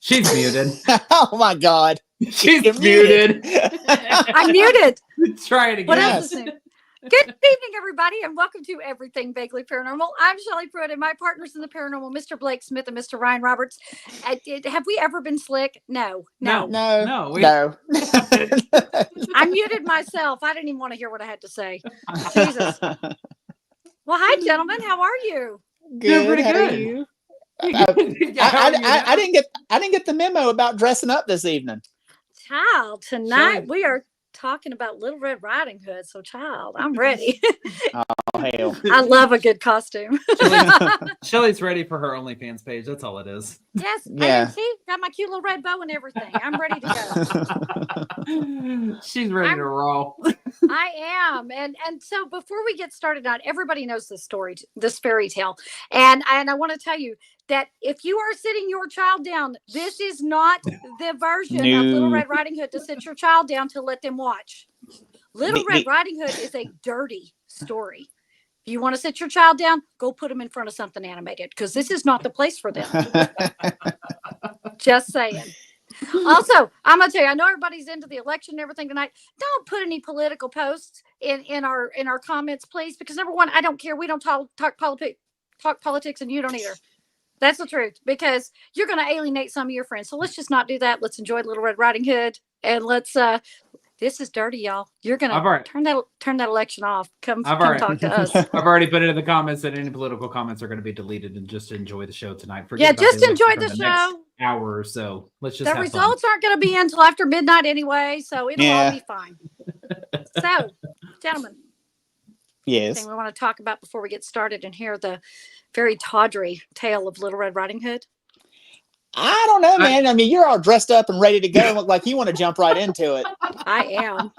She's muted. Oh my God. She's You're muted. I'm muted. Try it again. What Yes. else is new? Good evening, everybody, and welcome to Everything Vaguely Paranormal. I'm Shelley Pruitt, and my partners in the paranormal, Mr. Blake Smith and Mr. Ryan Roberts. Have we ever been slick? No. No. I muted myself. I didn't even want to hear what I had to say. Jesus. Well, hi, gentlemen. How are you? Good. pretty How good. are you? How are you now? I didn't get the memo about dressing up this evening. Child, tonight Shelley. we are talking about Little Red Riding Hood. So, child, I'm ready. Oh hell. I love a good costume. Shelley's ready for her OnlyFans page. That's all it is. Yes. Yeah. See, got my cute little red bow and everything. I'm ready to go. She's ready to roll. I am. And so before we get started on, everybody knows this story, this fairy tale. And I want to tell you that if you are sitting your child down, this is not the version of Little Red Riding Hood to sit your child down to let them watch. Little Red Riding Hood is a dirty story. If you want to sit your child down, go put them in front of something animated, because this is not the place for them. Just saying. Also, I'm gonna tell you, I know everybody's into the election and everything tonight. Don't put any political posts in our comments, please, because number one, I don't care. We don't talk politics, and you don't either. That's the truth, because you're going to alienate some of your friends. So let's just not do that. Let's enjoy Little Red Riding Hood, and let's. This is dirty, y'all. You're gonna turn that election off. Come talk to us. I've already put it in the comments that any political comments are going to be deleted, and just enjoy the show tonight. Just enjoy the show. Next hour or so. Let's just. The results aren't going to be until after midnight anyway, so it'll all be fine. So, gentlemen. Yes. Anything we want to talk about before we get started and hear the very tawdry tale of Little Red Riding Hood? I don't know, man. I mean, you're all dressed up and ready to go. Look like you want to jump right into it. I am.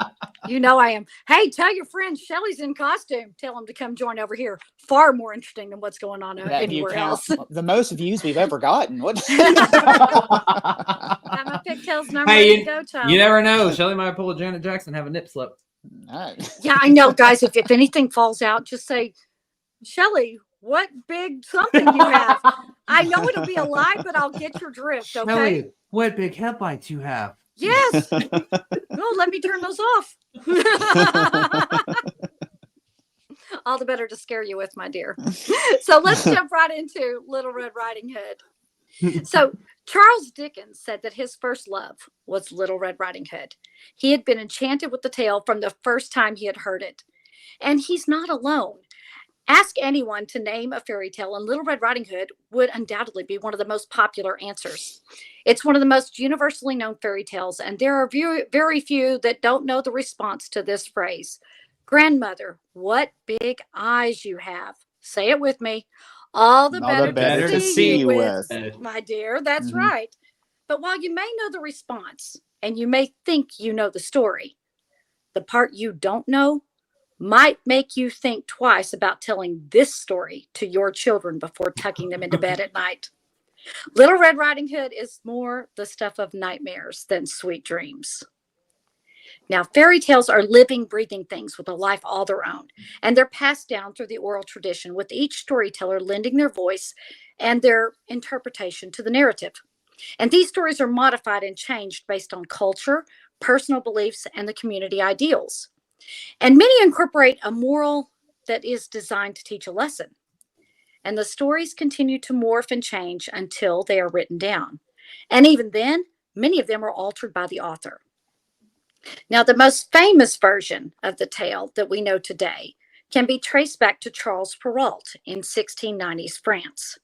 You know I am. Hey, tell your friends Shelley's in costume. Tell them to come join over here. Far more interesting than what's going on anywhere else. The most views we've ever gotten. What? Got my pigtails and I'm ready to go, child. You never know. Shelley might pull a Janet Jackson, have a nip slip. Yeah, I know, guys. If anything falls out, just say, Shelley, what big something you have? I know it'll be a lie, but I'll get your drift, okay? Shelley, what big headlights you have? Yes. No, let me turn those off. All the better to scare you with, my dear. So let's jump right into Little Red Riding Hood. So Charles Dickens said that his first love was Little Red Riding Hood. He had been enchanted with the tale from the first time he had heard it. And he's not alone. Ask anyone to name a fairy tale, and Little Red Riding Hood would undoubtedly be one of the most popular answers. It's one of the most universally known fairy tales, and there are very few that don't know the response to this phrase. Grandmother, what big eyes you have. Say it with me. All the better to see you with, my dear. That's right. But while you may know the response, and you may think you know the story, the part you don't know might make you think twice about telling this story to your children before tucking them into bed at night. Little Red Riding Hood is more the stuff of nightmares than sweet dreams. Now, fairy tales are living, breathing things with a life all their own, and they're passed down through the oral tradition, with each storyteller lending their voice and their interpretation to the narrative. And these stories are modified and changed based on culture, personal beliefs, and the community ideals. And many incorporate a moral that is designed to teach a lesson. And the stories continue to morph and change until they are written down. And even then, many of them are altered by the author. Now, the most famous version of the tale that we know today can be traced back to Charles Perrault in 1690s France.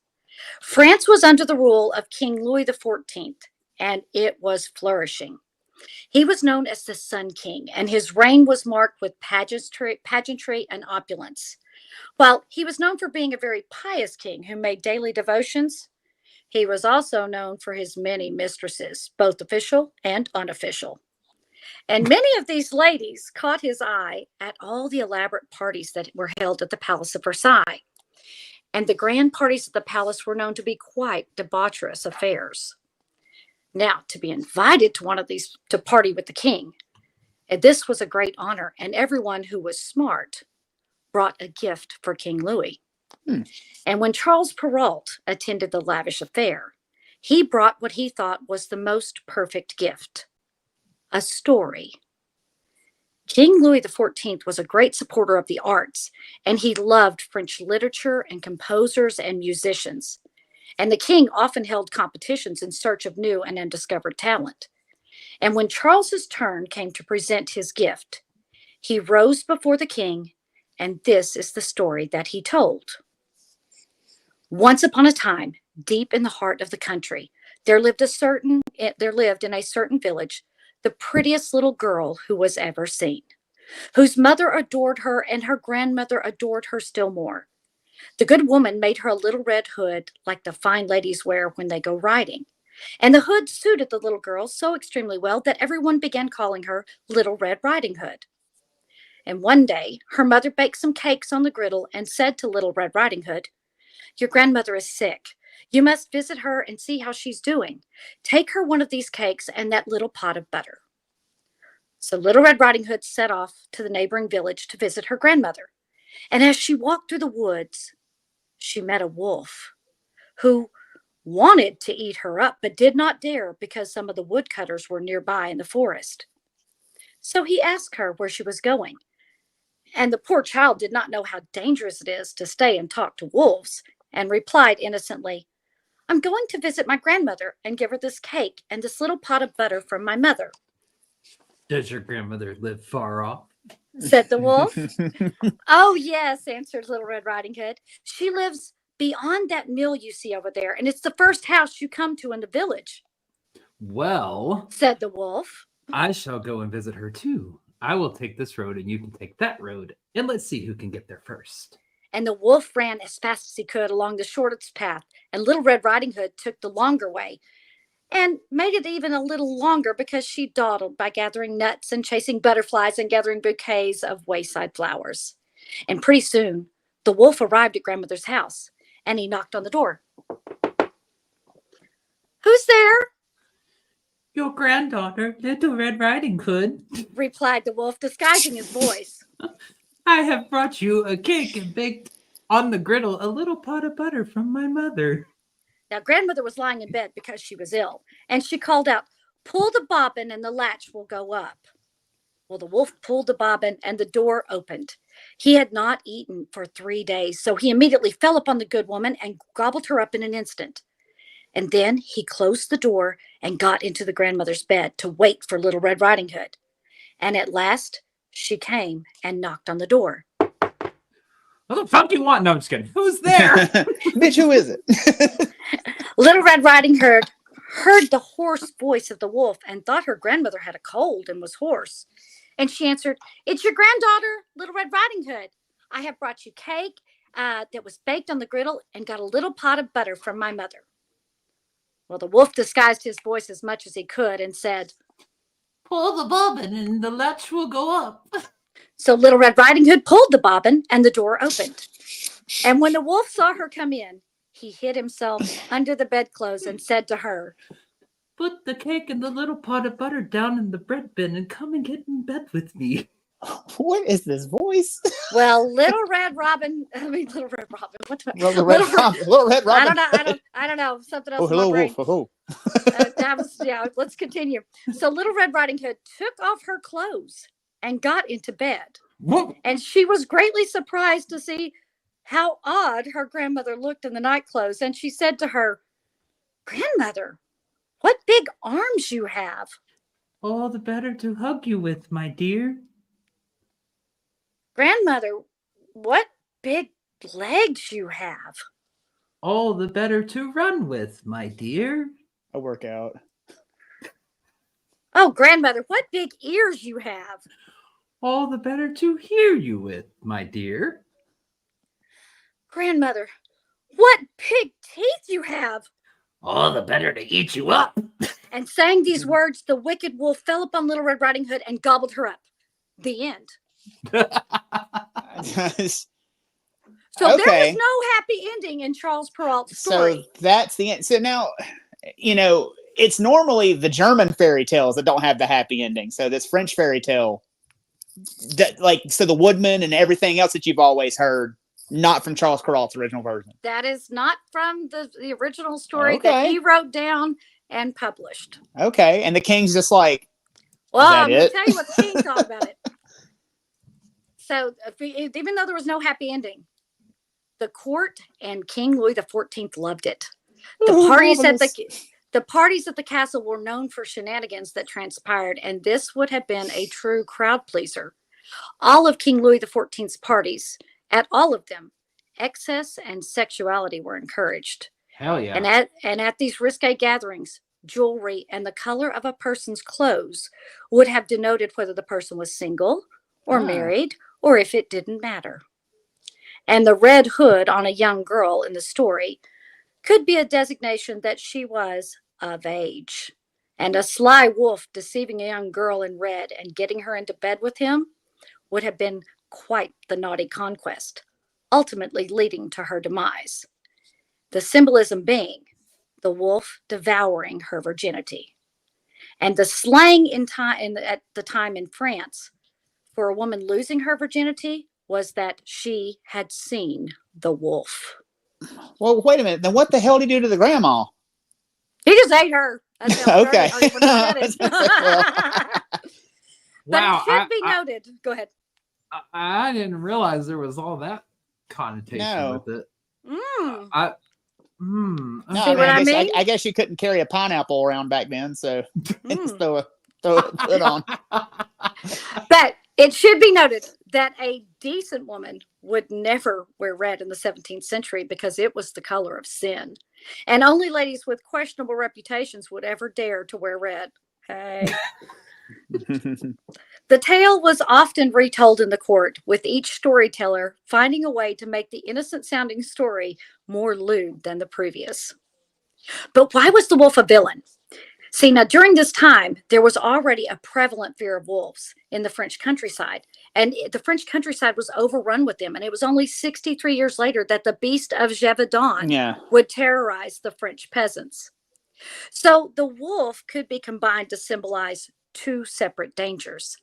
France was under the rule of King Louis XIV, and it was flourishing. He was known as the Sun King, and his reign was marked with pageantry and opulence. While he was known for being a very pious king who made daily devotions, he was also known for his many mistresses, both official and unofficial. And many of these ladies caught his eye at all the elaborate parties that were held at the Palace of Versailles. And the grand parties at the palace were known to be quite debaucherous affairs. Now, to be invited to one of these to party with the king, and this was a great honor, and everyone who was smart brought a gift for King Louis. And when Charles Perrault attended the lavish affair, He brought what he thought was the most perfect gift, a story. King Louis XIV was a great supporter of the arts, and he loved French literature and composers and musicians. And the king often held competitions in search of new and undiscovered talent. And when Charles's turn came to present his gift, he rose before the king, and this is the story that he told. Once upon a time, deep in the heart of the country, there lived in a certain village the prettiest little girl who was ever seen, whose mother adored her and her grandmother adored her still more. The good woman made her a little red hood like the fine ladies wear when they go riding. And the hood suited the little girl so extremely well that everyone began calling her Little Red Riding Hood. And one day, her mother baked some cakes on the griddle and said to Little Red Riding Hood, "Your grandmother is sick. You must visit her and see how she's doing. Take her one of these cakes and that little pot of butter." So Little Red Riding Hood set off to the neighboring village to visit her grandmother. And as she walked through the woods, she met a wolf who wanted to eat her up, but did not dare because some of the woodcutters were nearby in the forest. So he asked her where she was going. And the poor child did not know how dangerous it is to stay and talk to wolves, and replied innocently, "I'm going to visit my grandmother and give her this cake and this little pot of butter from my mother." Does your grandmother live far off? Said the wolf. "Oh, yes," answered Little Red Riding Hood. "She lives beyond that mill you see over there, and it's the first house you come to in the village." Well, Said the wolf. I shall go and visit her too. I will take this road and you can take that road, and let's see who can get there first. And the wolf ran as fast as he could along the shortest path, and Little Red Riding Hood took the longer way, and made it even a little longer because she dawdled by gathering nuts and chasing butterflies and gathering bouquets of wayside flowers. And pretty soon, the wolf arrived at grandmother's house, and he knocked on the door. "Who's there?" Your granddaughter, Little Red Riding Hood. replied the wolf, disguising his voice. I have brought you a cake and baked on the griddle a little pot of butter from my mother. Now, grandmother was lying in bed because she was ill, and she called out, "Pull the bobbin and the latch will go up." Well, the wolf pulled the bobbin and the door opened. He had not eaten for 3 days, so he immediately fell upon the good woman and gobbled her up in an instant. And then he closed the door and got into the grandmother's bed to wait for Little Red Riding Hood. And at last, she came and knocked on the door. What the fuck do you want? No, I'm just kidding. Who's there? Bitch, who is it? Little Red Riding Hood heard the hoarse voice of the wolf and thought her grandmother had a cold and was hoarse. And she answered, "It's your granddaughter, Little Red Riding Hood. I have brought you cake that was baked on the griddle and got a little pot of butter from my mother." Well, the wolf disguised his voice as much as he could and said, Pull the bobbin and the latch will go up. So Little Red Riding Hood pulled the bobbin and the door opened. And when the wolf saw her come in, he hid himself under the bedclothes and said to her, Put the cake and the little pot of butter down in the bread bin and come and get in bed with me. What is this voice? "Well, Little Red Robin, Little Red Robin, what the Little Red Robin. I don't know, something else Oh, in my hello, brain. wolf. Oh. Let's continue. So Little Red Riding Hood took off her clothes and got into bed. Whoa. And she was greatly surprised to see how odd her grandmother looked in the night clothes. And she said to her, "Grandmother, what big arms you have." All the better to hug you with, my dear. "Grandmother, what big legs you have." All the better to run with, my dear. A workout. "Oh, grandmother, what big ears you have." All the better to hear you with, my dear. "Grandmother, what big teeth you have." All the better to eat you up. And saying these words, the wicked wolf fell upon Little Red Riding Hood and gobbled her up. The end. So there Okay. was no happy ending in Charles Perrault's story. So that's the end. So now, it's normally the German fairy tales that don't have the happy ending. So this French fairy tale, so the woodman and everything else that you've always heard, Not from Charles Perrault's original version. That is not from the original story that Okay. he wrote down and published. Okay. And the king's just like, Well, that I'm going to it? tell you what the king thought about it. So, even though there was no happy ending, the court and King Louis XIV loved it. The parties at the castle were known for shenanigans that transpired, and this would have been a true crowd pleaser. All of King Louis XIV's parties, at all of them, excess and sexuality were encouraged. Hell yeah. And at these risque gatherings, jewelry and the color of a person's clothes would have denoted whether the person was single or married, or if it didn't matter. And the red hood on a young girl in the story could be a designation that she was of age. And a sly wolf deceiving a young girl in red and getting her into bed with him would have been quite the naughty conquest, ultimately leading to her demise. The symbolism being the wolf devouring her virginity. And the slang at the time in France for a woman losing her virginity was that she had seen the wolf. Well, wait a minute. Then what the hell did he do to the grandma? He just ate her. Okay. But Wow. it should be noted. Go ahead. I didn't realize there was all that connotation with it. Mm. No, See what I mean? I guess you couldn't carry a pineapple around back then, so just throw a hood on. But it should be noted that a decent woman would never wear red in the 17th century because it was the color of sin. And only ladies with questionable reputations would ever dare to wear red. Hey. The tale was often retold in the court, with each storyteller finding a way to make the innocent sounding story more lewd than the previous. But why was the wolf a villain? See, now during this time, there was already a prevalent fear of wolves in the French countryside, and the French countryside was overrun with them. And it was only 63 years later that the beast of Gévaudan would terrorize the French peasants. So the wolf could be combined to symbolize two separate dangers: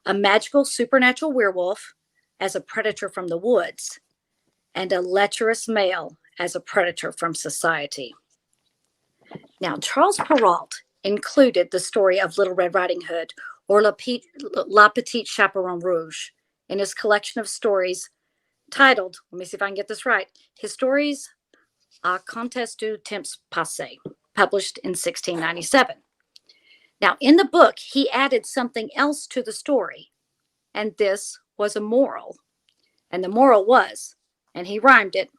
a magical supernatural werewolf as a predator from the woods, and a lecherous male as a predator from society. Now, Charles Perrault included the story of Little Red Riding Hood, or La Petite Chaperon Rouge, in his collection of stories titled, let me see if I can get this right, Histories à Contes du Temps Passé, published in 1697. Now, in the book, he added something else to the story, and this was a moral. And the moral was, and he rhymed it,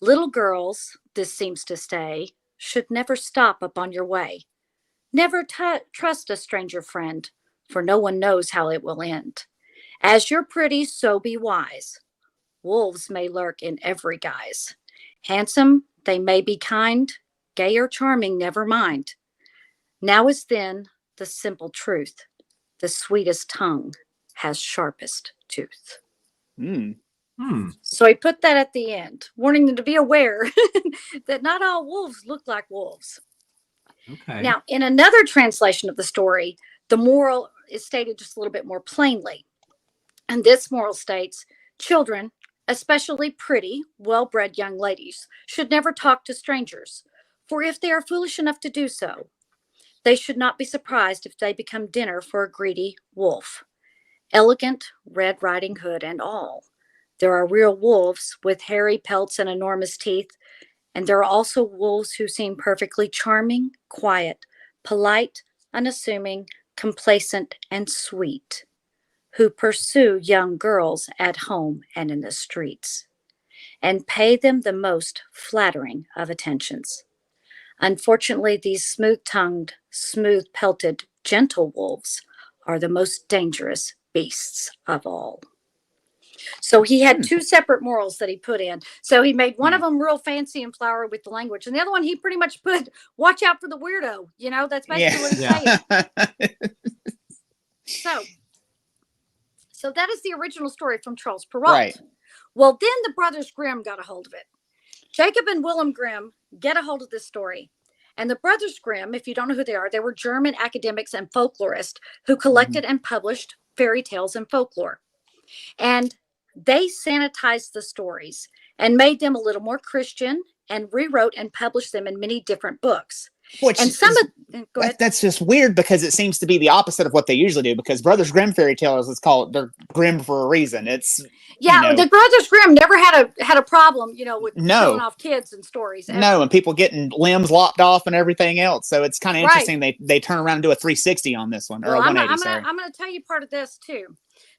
little girls, this seems to say, should never stop upon your way. Never trust a stranger friend, for no one knows how it will end. As you're pretty, so be wise. Wolves may lurk in every guise. Handsome, they may be kind, gay or charming, never mind. Now as then, the simple truth, the sweetest tongue has sharpest tooth. So he put that at the end, warning them to be aware that not all wolves look like wolves. Okay. Now, in another translation of the story, the moral is stated just a little bit more plainly. And this moral states, children, especially pretty, well-bred young ladies, should never talk to strangers, for if they are foolish enough to do so, they should not be surprised if they become dinner for a greedy wolf. Elegant Red Riding Hood and all. There are real wolves with hairy pelts and enormous teeth, and there are also wolves who seem perfectly charming, quiet, polite, unassuming, complacent, and sweet, who pursue young girls at home and in the streets, and pay them the most flattering of attentions. Unfortunately, these smooth-tongued, smooth-pelted, gentle wolves are the most dangerous beasts of all. So he had two separate morals that he put in. So he made one of them real fancy and flowery with the language, and the other one he pretty much put, watch out for the weirdo. You know, that's basically what he's saying. So that is the original story from Charles Perrault. Right. Well, then the brothers Grimm got a hold of it. Jacob and Willem Grimm get a hold of this story. And the brothers Grimm, if you don't know who they are, they were German academics and folklorists who collected and published fairy tales and folklore. And they sanitized the stories and made them a little more Christian and rewrote and published them in many different books. Which And some go ahead. that's just weird because it seems to be the opposite of what they usually do. Because Brothers Grimm fairy tales, it's called, they're grim for a reason. It's Yeah, the Brothers Grimm never had a problem, with killing off kids and stories. Ever. No, and people getting limbs lopped off and everything else. So it's kind of interesting they turn around and do a 360 on this one, or a 180. I'm going to tell you part of this too.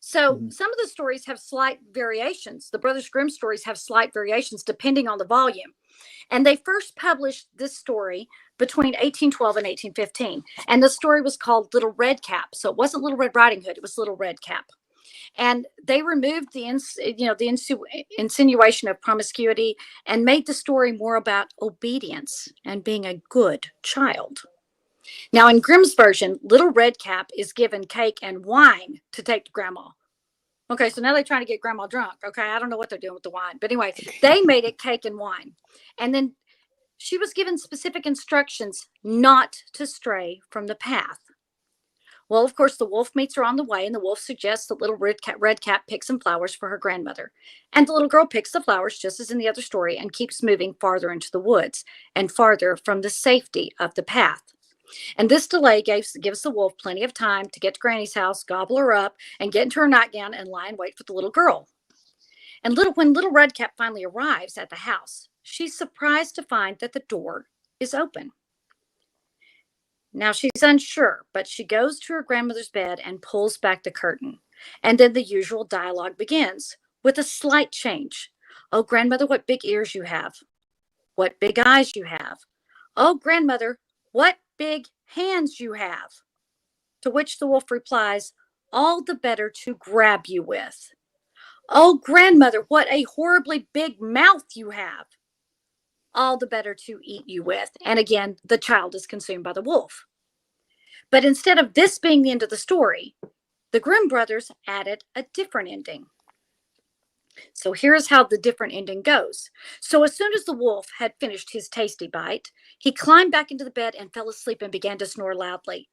So some of the stories have slight variations. The Brothers Grimm stories have slight variations depending on the volume. And they first published this story between 1812 and 1815. And the story was called Little Red Cap. So it wasn't Little Red Riding Hood, it was Little Red Cap. And they removed the insinuation of promiscuity and made the story more about obedience and being a good child. Now, in Grimm's version, Little Red Cap is given cake and wine to take to Grandma. Okay, so now they're trying to get Grandma drunk. Okay, I don't know what they're doing with the wine. But anyway, they made it cake and wine. And then she was given specific instructions not to stray from the path. Well, of course, the wolf meets her on the way, and the wolf suggests that Little Red Cap pick some flowers for her grandmother. And the little girl picks the flowers, just as in the other story, and keeps moving farther into the woods and farther from the safety of the path. And this delay gives the wolf plenty of time to get to Granny's house, gobble her up, and get into her nightgown and lie in wait for the little girl. And when Little Red Cap finally arrives at the house, she's surprised to find that the door is open. Now she's unsure, but she goes to her grandmother's bed and pulls back the curtain. And then the usual dialogue begins with a slight change. Oh, grandmother, what big ears you have. What big eyes you have. Oh, grandmother, what big hands you have. To which the wolf replies, all the better to grab you with. Oh, grandmother, what a horribly big mouth you have. All the better to eat you with. And again, the child is consumed by the wolf. But instead of this being the end of the story, the Grimm brothers added a different ending. So here's how the different ending goes. So as soon as the wolf had finished his tasty bite, he climbed back into the bed and fell asleep and began to snore loudly.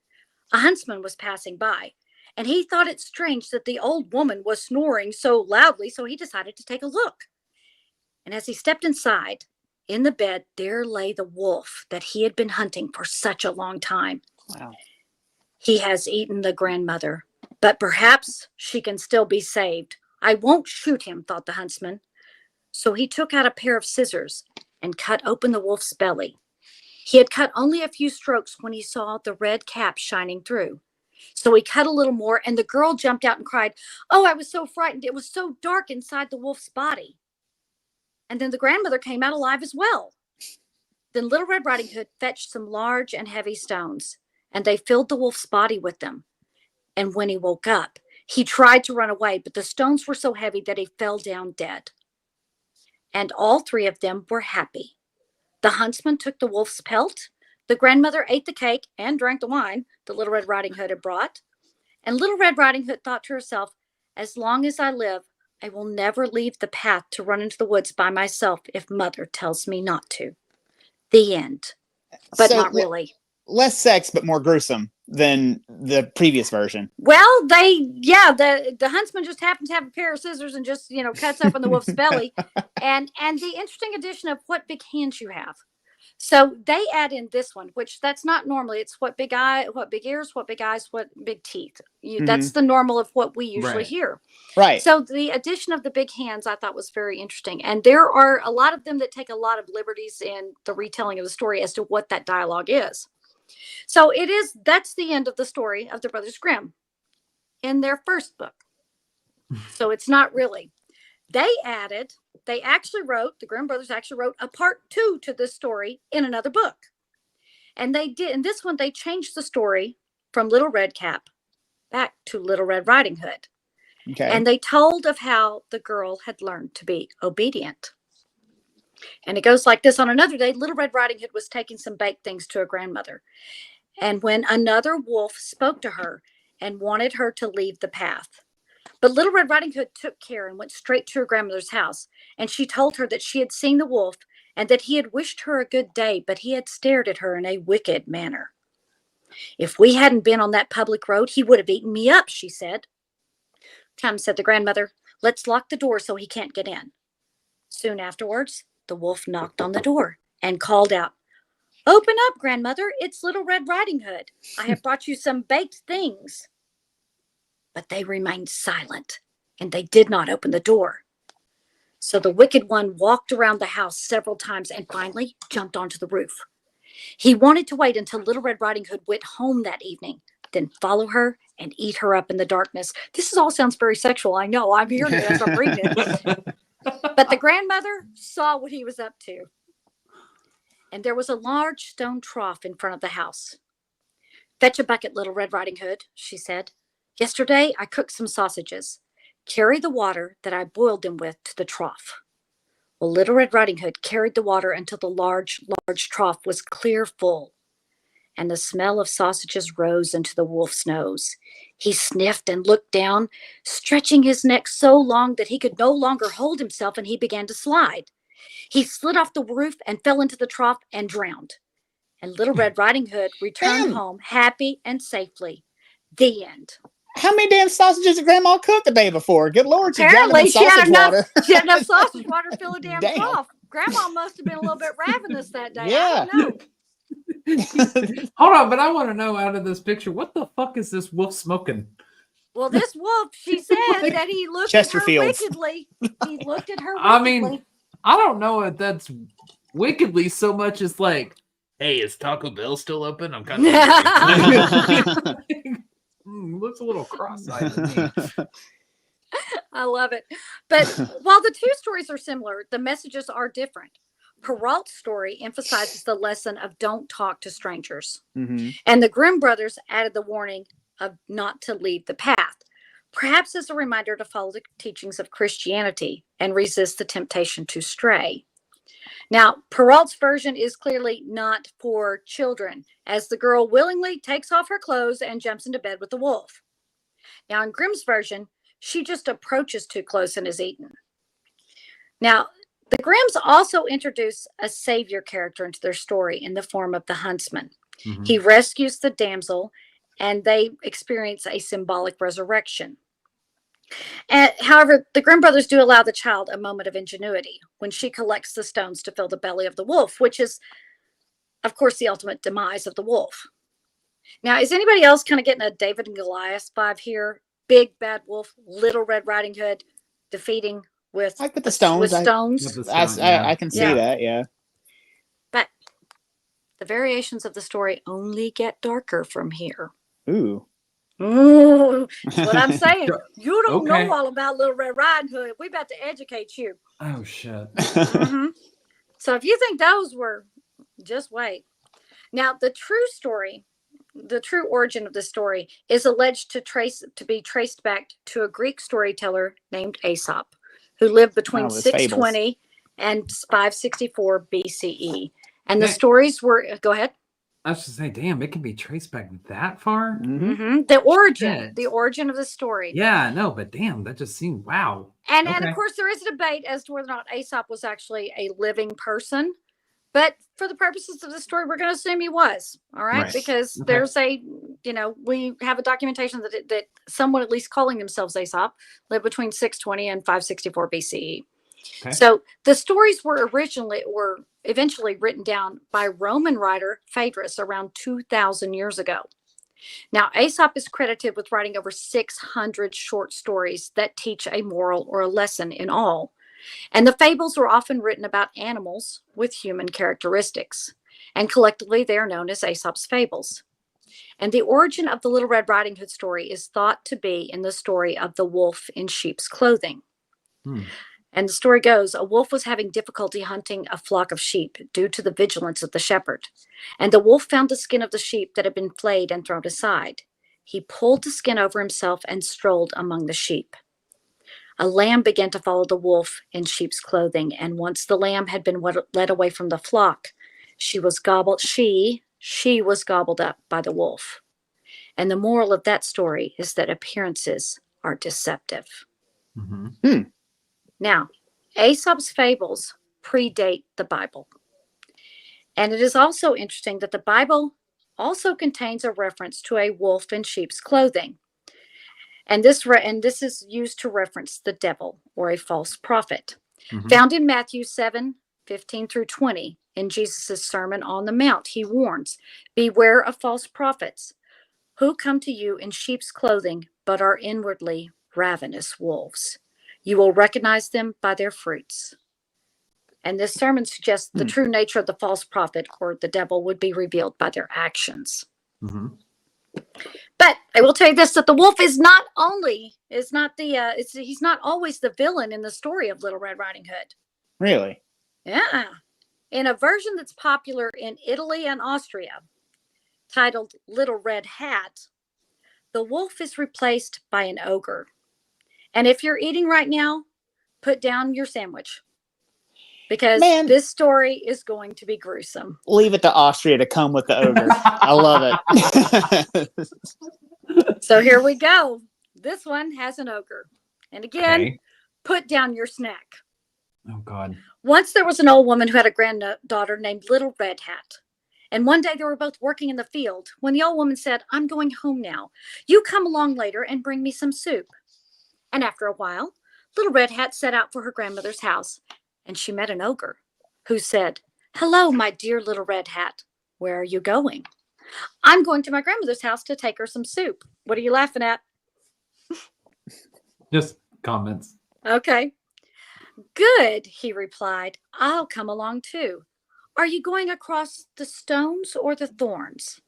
A huntsman was passing by, and he thought it strange that the old woman was snoring so loudly, so he decided to take a look. And as he stepped inside, in the bed, there lay the wolf that he had been hunting for such a long time. Wow. He has eaten the grandmother, but perhaps she can still be saved. I won't shoot him, thought the huntsman. So he took out a pair of scissors and cut open the wolf's belly. He had cut only a few strokes when he saw the red cap shining through. So he cut a little more, and the girl jumped out and cried, oh, I was so frightened. It was so dark inside the wolf's body. And then the grandmother came out alive as well. Then Little Red Riding Hood fetched some large and heavy stones, and they filled the wolf's body with them. And when he woke up, he tried to run away, but the stones were so heavy that he fell down dead. And all three of them were happy. The huntsman took the wolf's pelt, the grandmother ate the cake and drank the wine that Little Red Riding Hood had brought. And Little Red Riding Hood thought to herself, as long as I live, I will never leave the path to run into the woods by myself if Mother tells me not to. The end. But so, not really. Less sex, but more gruesome than the previous version. Well, the huntsman just happens to have a pair of scissors and just, cuts open the wolf's belly. And the interesting addition of what big hands you have. So they add in this one, which that's not normally. It's what big ears, what big eyes, what big teeth. That's the normal of what we usually hear. Right. So the addition of the big hands I thought was very interesting. And there are a lot of them that take a lot of liberties in the retelling of the story as to what that dialogue is. So that's the end of the story of the Brothers Grimm in their first book. So it's not really. The Grimm brothers actually wrote a part 2 to this story in another book. And they did, in this one, they changed the story from Little Red Cap back to Little Red Riding Hood. Okay. And they told of how the girl had learned to be obedient. And it goes like this. On another day, Little Red Riding Hood was taking some baked things to her grandmother. And when another wolf spoke to her and wanted her to leave the path. But Little Red Riding Hood took care and went straight to her grandmother's house. And she told her that she had seen the wolf and that he had wished her a good day, but he had stared at her in a wicked manner. If we hadn't been on that public road, he would have eaten me up, she said. Come, said the grandmother, let's lock the door so he can't get in. Soon afterwards, the wolf knocked on the door and called out, "Open up, grandmother. It's Little Red Riding Hood. I have brought you some baked things." But they remained silent, and they did not open the door. So the wicked one walked around the house several times and finally jumped onto the roof. He wanted to wait until Little Red Riding Hood went home that evening, then follow her and eat her up in the darkness. This all sounds very sexual. I know. I'm hearing it as I'm reading it. But the grandmother saw what he was up to. And there was a large stone trough in front of the house. "Fetch a bucket, Little Red Riding Hood," she said. "Yesterday I cooked some sausages. Carry the water that I boiled them with to the trough." Well, Little Red Riding Hood carried the water until the large trough was clear full, and the smell of sausages rose into the wolf's nose. He sniffed and looked down, stretching his neck so long that he could no longer hold himself, and he began to slide. He slid off the roof and fell into the trough and drowned. And Little Red Riding Hood returned home happy and safely. The end. How many damn sausages did Grandma cook the day before? Good Lord, she drowned them Apparently, in sausage water. she had enough sausage water to fill a damn Damn. trough. Grandma must have been a little bit ravenous that day. Yeah. I don't know. Hold on, but I want to know out of this picture, what the fuck is this wolf smoking? Well, this wolf, she said that he looked Chesterfields. at her wickedly. He looked at her wickedly. I mean, I don't know if that's wickedly so much as like, hey, is Taco Bell still open? I'm kind of looks a little cross-eyed to me. I love it. But while the two stories are similar, the messages are different. Perrault's story emphasizes the lesson of don't talk to strangers. Mm-hmm. And the Grimm brothers added the warning of not to leave the path, perhaps as a reminder to follow the teachings of Christianity and resist the temptation to stray. Now, Perrault's version is clearly not for children, as the girl willingly takes off her clothes and jumps into bed with the wolf. Now, in Grimm's version, she just approaches too close and is eaten. Now, the Grimms also introduce a savior character into their story in the form of the huntsman. Mm-hmm. He rescues the damsel, and they experience a symbolic resurrection. However, the Grimm brothers do allow the child a moment of ingenuity when she collects the stones to fill the belly of the wolf, which is, of course, the ultimate demise of the wolf. Now, is anybody else kind of getting a David and Goliath vibe here? Big bad wolf, Little Red Riding Hood, defeating with the stones. With stones. With the stone, I can see that, yeah. But the variations of the story only get darker from here. Ooh. Ooh, that's what I'm saying. You don't Okay. know all about Little Red Riding Hood. We about to educate you. Oh shit. Mhm. So if you think those were, just wait. Now, the true story, the true origin of the story is alleged to be traced back to a Greek storyteller named Aesop, who lived between 620 and 564 BCE. And the stories were, go ahead. I was just saying, damn, it can be traced back that far. Mm-hmm. Mm-hmm. The origin of the story. Yeah, no, but damn, that just seemed wow. And of course, there is a debate as to whether or not Aesop was actually a living person. But for the purposes of the story, we're going to assume he was. All right. Because there's we have a documentation that someone at least calling themselves Aesop lived between 620 and 564 BCE. Okay. So the stories were eventually written down by Roman writer Phaedrus around 2,000 years ago. Now, Aesop is credited with writing over 600 short stories that teach a moral or a lesson in all. And the fables were often written about animals with human characteristics. And collectively, they are known as Aesop's fables. And the origin of the Little Red Riding Hood story is thought to be in the story of the wolf in sheep's clothing. And the story goes, a wolf was having difficulty hunting a flock of sheep due to the vigilance of the shepherd. And the wolf found the skin of the sheep that had been flayed and thrown aside. He pulled the skin over himself and strolled among the sheep. A lamb began to follow the wolf in sheep's clothing. And once the lamb had been led away from the flock, she was gobbled up by the wolf. And the moral of that story is that appearances are deceptive. Mm-hmm. Now, Aesop's fables predate the Bible. And it is also interesting that the Bible also contains a reference to a wolf in sheep's clothing. And this is used to reference the devil or a false prophet. Mhm. Found in Matthew 7:15 through 20. In Jesus' Sermon on the Mount, he warns, beware of false prophets who come to you in sheep's clothing, but are inwardly ravenous wolves. You will recognize them by their fruits. And this sermon suggests the true nature of the false prophet or the devil would be revealed by their actions. Mhm. But I will tell you this: that the wolf is not he's not always the villain in the story of Little Red Riding Hood. Really? Yeah. In a version that's popular in Italy and Austria, titled Little Red Hat, the wolf is replaced by an ogre. And if you're eating right now, put down your sandwich, because Man. this story is going to be gruesome. Leave it to Austria to come with the ogre. I love it. So here we go. This one has an ogre. And again, Okay. put down your snack. Oh God. Once there was an old woman who had a granddaughter named Little Red Hat. And one day they were both working in the field when the old woman said, I'm going home now. You come along later and bring me some soup. And after a while, Little Red Hat set out for her grandmother's house, and she met an ogre who said, hello, my dear Little Red Hat. Where are you going? I'm going to my grandmother's house to take her some soup. What are you laughing at? Just comments. Okay. Good, he replied. I'll come along too. Are you going across the stones or the thorns?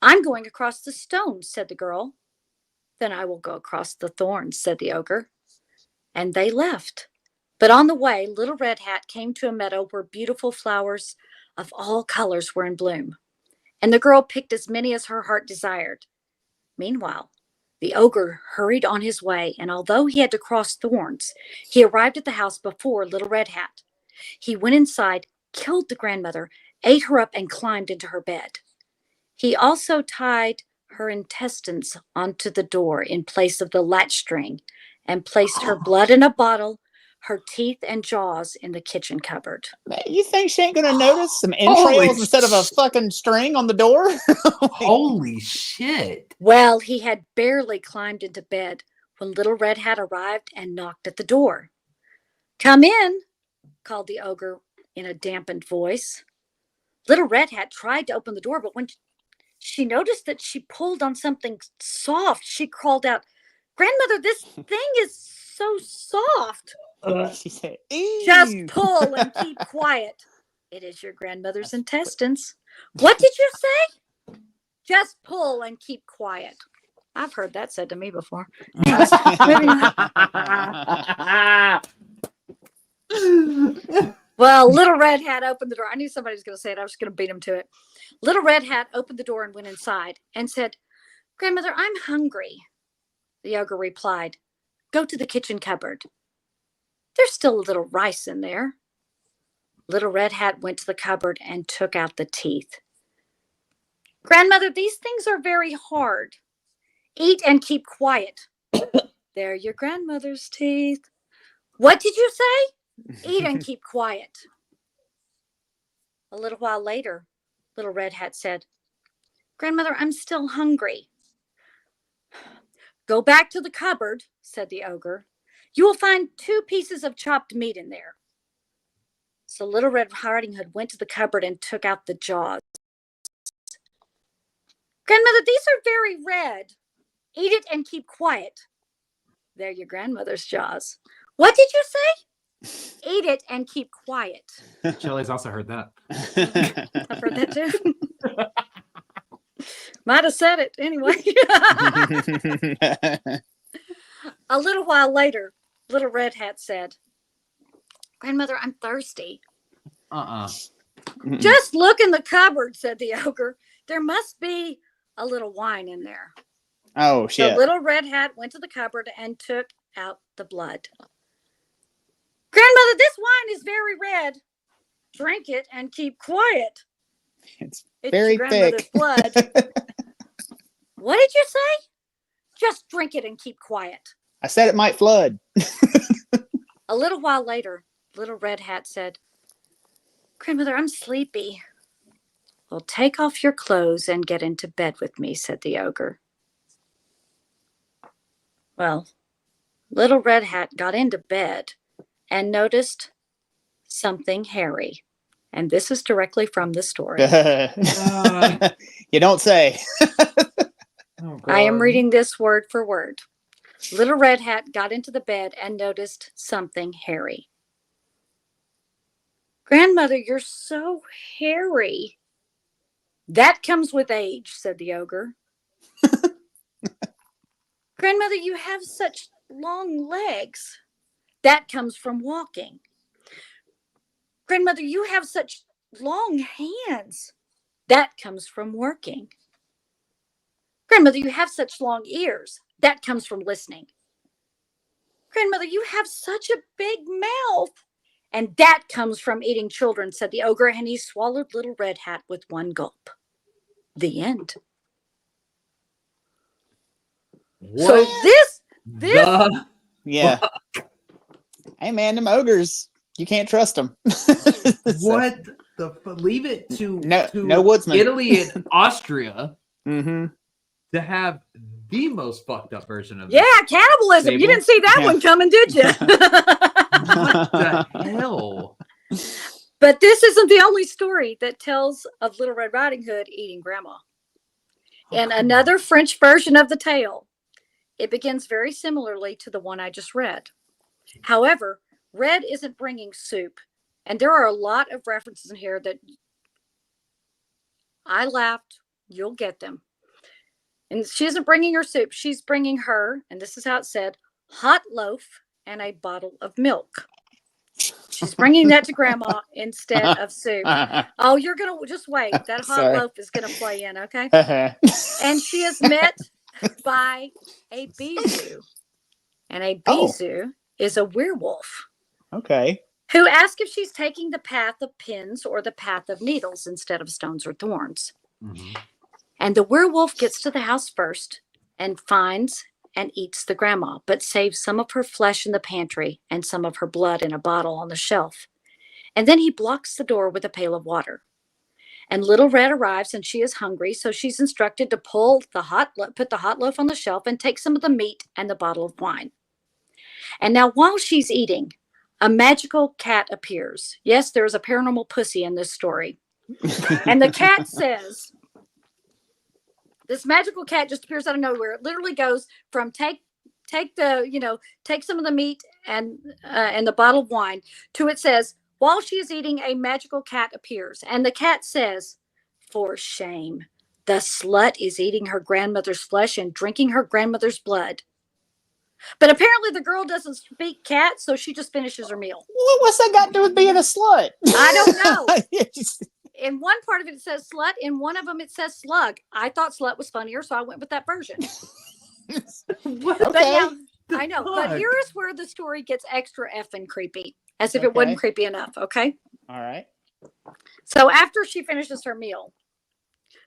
I'm going across the stones, said the girl. Then I will go across the thorns, said the ogre. And they left. But on the way, Little Red Hat came to a meadow where beautiful flowers of all colors were in bloom. And the girl picked as many as her heart desired. Meanwhile, the ogre hurried on his way, and although he had to cross thorns, he arrived at the house before Little Red Hat. He went inside, killed the grandmother, ate her up, and climbed into her bed. He also tied her intestines onto the door in place of the latch string and placed her blood in a bottle, her teeth and jaws in the kitchen cupboard. Man, you think she ain't gonna notice some Holy entrails instead of a fucking string on the door? Holy shit. Well, he had barely climbed into bed when Little Red Hat arrived and knocked at the door. Come in, called the ogre in a dampened voice. Little Red Hat tried to open the door, but when she noticed that she pulled on something soft, she crawled out, Grandmother, this thing is so soft. She said, ew. Just pull and keep quiet. It is your grandmother's intestines. What did you say? Just pull and keep quiet. I've heard that said to me before. Well, Little Red Hat opened the door. I knew somebody was going to say it. I was going to beat him to it. Little Red Hat opened the door and went inside and said, Grandmother, I'm hungry. The ogre replied, go to the kitchen cupboard. There's still a little rice in there. Little Red Hat went to the cupboard and took out the teeth. Grandmother, these things are very hard. Eat and keep quiet. They're your grandmother's teeth. What did you say? Eat and keep quiet. A little while later, Little Red Hat said, Grandmother, I'm still hungry. Go back to the cupboard, said the ogre. You will find 2 pieces of chopped meat in there. So Little Red Riding Hood went to the cupboard and took out the jaws. Grandmother, these are very red. Eat it and keep quiet. They're your grandmother's jaws. What did you say? Eat it and keep quiet. Shelley's also heard that. I've heard that too. Might have said it anyway. A little while later, Little Red Hat said, Grandmother, I'm thirsty. Just look in the cupboard, said the ogre. There must be a little wine in there. Oh, shit. So Little Red Hat went to the cupboard and took out the blood. Grandmother, this wine is very red. Drink it and keep quiet. It's It's very your grandmother's thick. blood. What did you say? Just drink it and keep quiet. I said it might flood. A little while later, Little Red Hat said, Grandmother, I'm sleepy. Well, take off your clothes and get into bed with me, said the ogre. Well, Little Red Hat got into bed and noticed something hairy. And this is directly from the story. You don't say. Oh, I am God. reading this word for word. Little Red Hat got into the bed and noticed something hairy. Grandmother, you're so hairy. That comes with age, said the ogre. Grandmother, you have such long legs. That comes from walking. Grandmother, you have such long hands. That comes from working. Grandmother, you have such long ears. That comes from listening. Grandmother, you have such a big mouth. And that comes from eating children, said the ogre, and he swallowed Little Red Hat with one gulp. The end. What? So this the Yeah. Hey, man, them ogres, you can't trust them. what the leave it to No woodsman. Italy and Austria Mm-hmm. to have the most fucked up version of Yeah, this. cannibalism. You Fable? didn't see that Yeah. one coming, did you? What the hell? But this isn't the only story that tells of Little Red Riding Hood eating grandma. In another French version of the tale, it begins very similarly to the one I just read. However, Red isn't bringing soup, and there are a lot of references in here that I laughed. You'll get them. And she isn't bringing her soup. She's bringing her, and this is how it said, hot loaf and a bottle of milk. She's bringing that to grandma instead of soup. Oh, you're going to just wait. That hot Sorry. loaf is going to play in, okay? And she is met by a bijou. And a bijou is a werewolf Okay. who asks if she's taking the path of pins or the path of needles instead of stones or thorns. Mhm. And the werewolf gets to the house first and finds and eats the grandma, but saves some of her flesh in the pantry and some of her blood in a bottle on the shelf. And then he blocks the door with a pail of water. And Little Red arrives and she is hungry, so she's instructed to put the hot loaf on the shelf and take some of the meat and the bottle of wine. And now while she's eating, a magical cat appears. Yes, there is a paranormal pussy in this story. And the cat says, this magical cat just appears out of nowhere. It literally goes from take some of the meat and the bottle of wine to it says, while she is eating, a magical cat appears. And the cat says, for shame. The slut is eating her grandmother's flesh and drinking her grandmother's blood. But apparently the girl doesn't speak cat, so she just finishes her meal. What's that got to do with being a slut? I don't know. In one part of it says slut. In one of them, it says slug. I thought slut was funnier, so I went with that version. What? But Okay. now, I know. But fuck? here is where the story gets extra effing creepy, as if it wasn't Okay. creepy enough. Okay. All right. So after she finishes her meal,